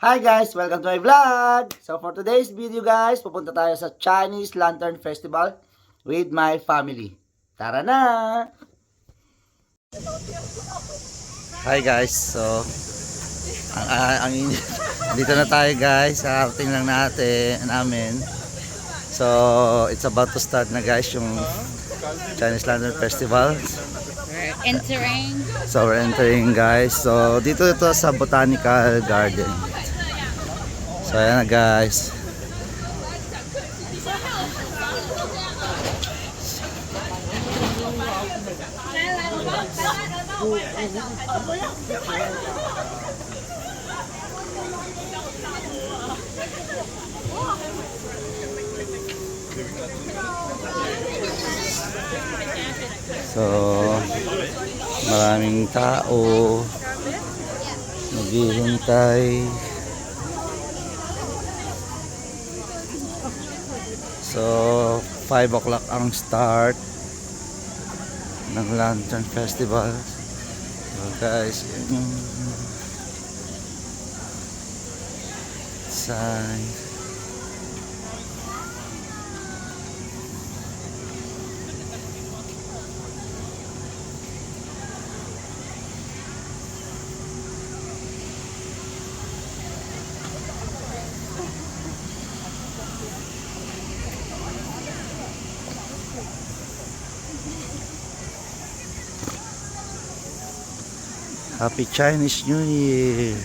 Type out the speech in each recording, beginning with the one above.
Hi guys! Welcome to my vlog! So for today's video guys, pupunta tayo sa Chinese Lantern Festival with my family. Tara na! Hi guys! So, ang init. Dito na tayo guys. Outing lang namin. So, it's about to start na guys yung Chinese Lantern Festival. We're entering. So, we're entering guys. So, dito ito sa Botanical Garden. So ayan na guys. So maraming tao naghihintay. So 5 o'clock ang start ng Lantern Festival. So guys, yun yung sign. Happy Chinese New Year!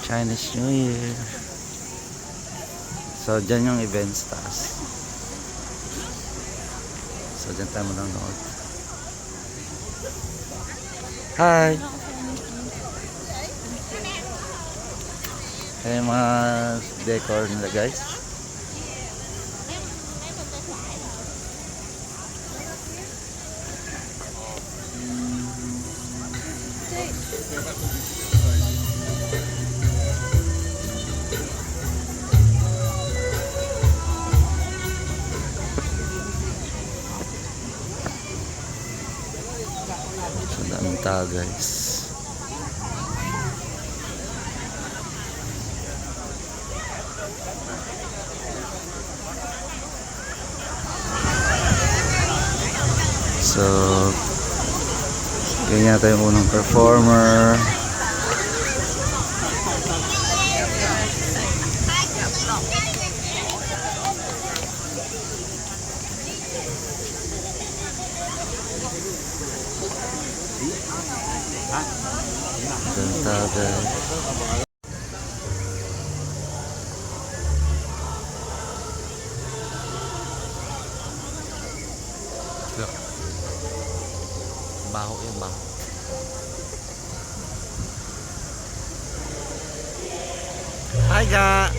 Chinese New Year! So, dyan yung events taas. So, dyan tayo manonood. Hi! Ayan yung mga decor nila guys. So daming tao guys. So, ganyan yata yung unang performer. Ganda guys. Baho yung baho. Hi ga.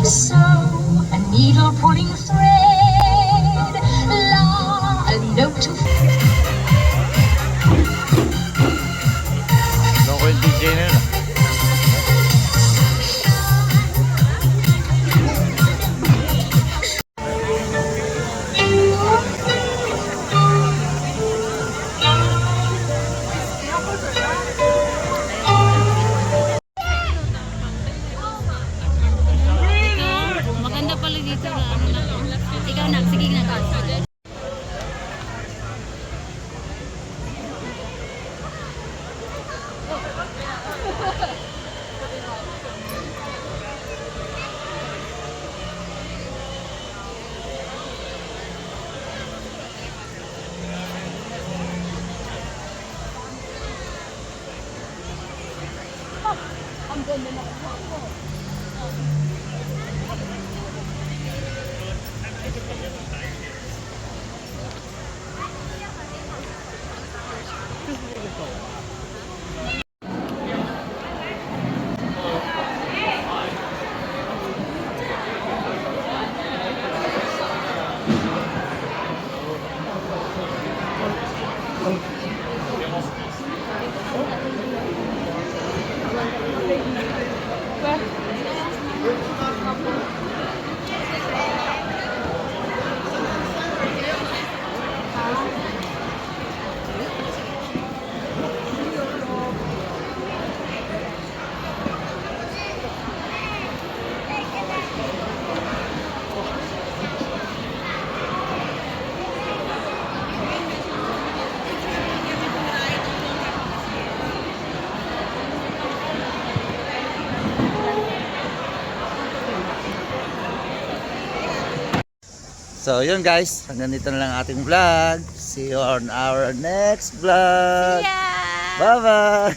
So, a needle pulling thread, a note to Loko yung DJ na yun. So yun guys, hanggang dito na lang ating vlog. See you on our next vlog. Yeah! Bye bye.